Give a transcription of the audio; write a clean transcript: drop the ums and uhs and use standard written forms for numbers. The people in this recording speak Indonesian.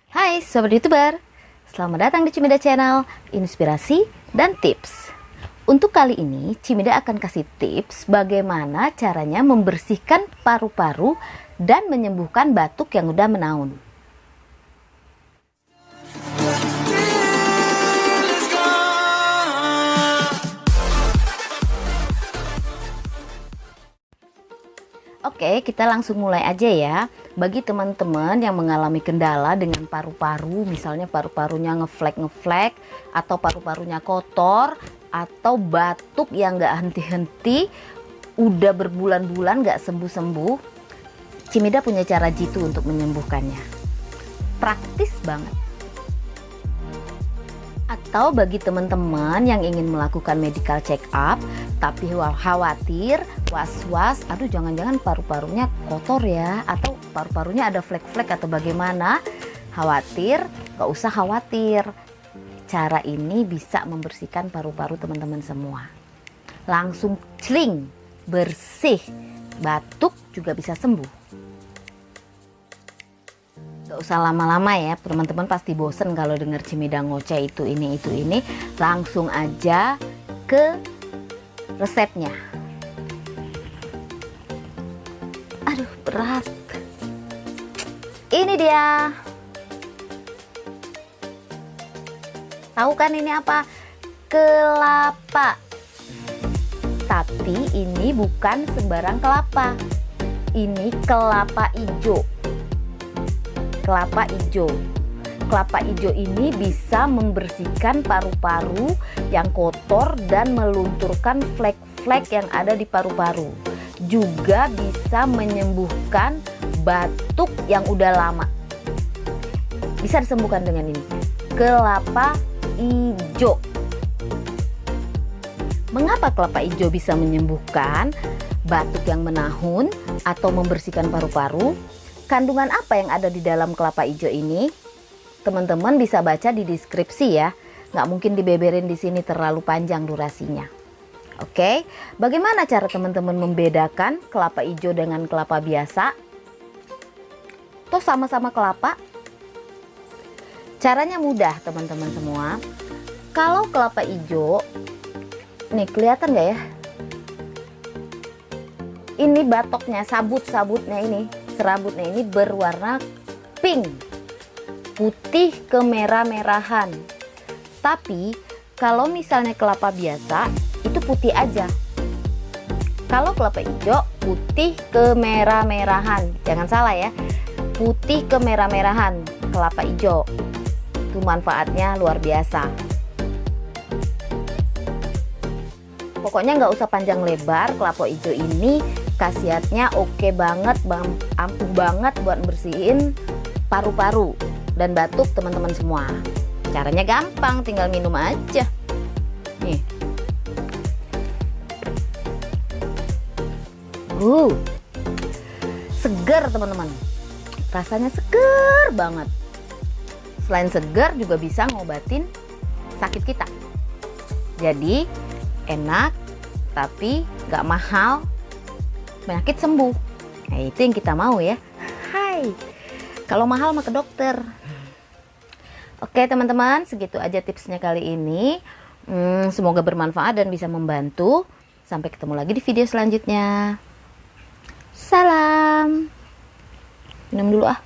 Hai Sobat YouTuber, selamat datang di Cimida Channel, inspirasi dan tips. Untuk kali ini, Cimida akan kasih tips bagaimana caranya membersihkan paru-paru dan menyembuhkan batuk yang udah menaun. Oke, kita langsung mulai aja ya. Bagi teman-teman yang mengalami kendala dengan paru-paru, misalnya paru-parunya ngeflek atau paru-parunya kotor, atau batuk yang nggak henti-henti, udah berbulan-bulan nggak sembuh-sembuh, Cimida punya cara jitu untuk menyembuhkannya. Praktis banget. Atau bagi teman-teman yang ingin melakukan medical check up tapi khawatir, was-was, aduh jangan-jangan paru-parunya kotor ya, atau paru-parunya ada flek-flek atau bagaimana, khawatir, gak usah khawatir. Cara ini bisa membersihkan paru-paru teman-teman semua. Langsung cling, bersih, batuk juga bisa sembuh. Gak usah lama-lama ya, teman-teman pasti bosen kalau dengar Cimida ngoceh itu ini. Langsung aja ke resepnya. Aduh berat. Ini dia. Tahu kan ini apa? Kelapa. Tapi ini bukan sembarang kelapa. Ini kelapa hijau. Kelapa hijau. Kelapa hijau ini bisa membersihkan paru-paru yang kotor dan melunturkan flek-flek yang ada di paru-paru. Juga bisa menyembuhkan batuk yang udah lama. Bisa disembuhkan dengan ini. Kelapa hijau. Mengapa kelapa hijau bisa menyembuhkan batuk yang menahun atau membersihkan paru-paru? Kandungan apa yang ada di dalam kelapa hijau ini? Teman-teman bisa baca di deskripsi ya. Nggak mungkin dibeberin di sini, terlalu panjang durasinya. Oke, bagaimana cara teman-teman membedakan kelapa hijau dengan kelapa biasa? Toh sama-sama kelapa. Caranya mudah teman-teman semua. Kalau kelapa hijau, nih kelihatan nggak ya? Ini batoknya, sabutnya ini. Serabutnya ini berwarna pink, putih kemerah-merahan. Tapi kalau misalnya kelapa biasa itu putih aja. Kalau kelapa hijau putih kemerah-merahan. Jangan salah ya, putih kemerah-merahan kelapa hijau. Itu manfaatnya luar biasa. Pokoknya nggak usah panjang lebar, kelapa hijau ini khasiatnya oke banget, ampuh banget buat bersihin paru-paru dan batuk teman-teman semua. Caranya gampang, tinggal minum aja. Nih. Seger teman-teman. Rasanya seger banget. Selain seger juga bisa ngobatin sakit kita. Jadi enak tapi gak mahal, penyakit sembuh. Nah, itu yang kita mau ya. Hai. Kalau mahal mah ke dokter. Oke teman-teman, segitu aja tipsnya kali ini. Semoga bermanfaat dan bisa membantu. Sampai ketemu lagi di video selanjutnya. Salam. Minum dulu ah.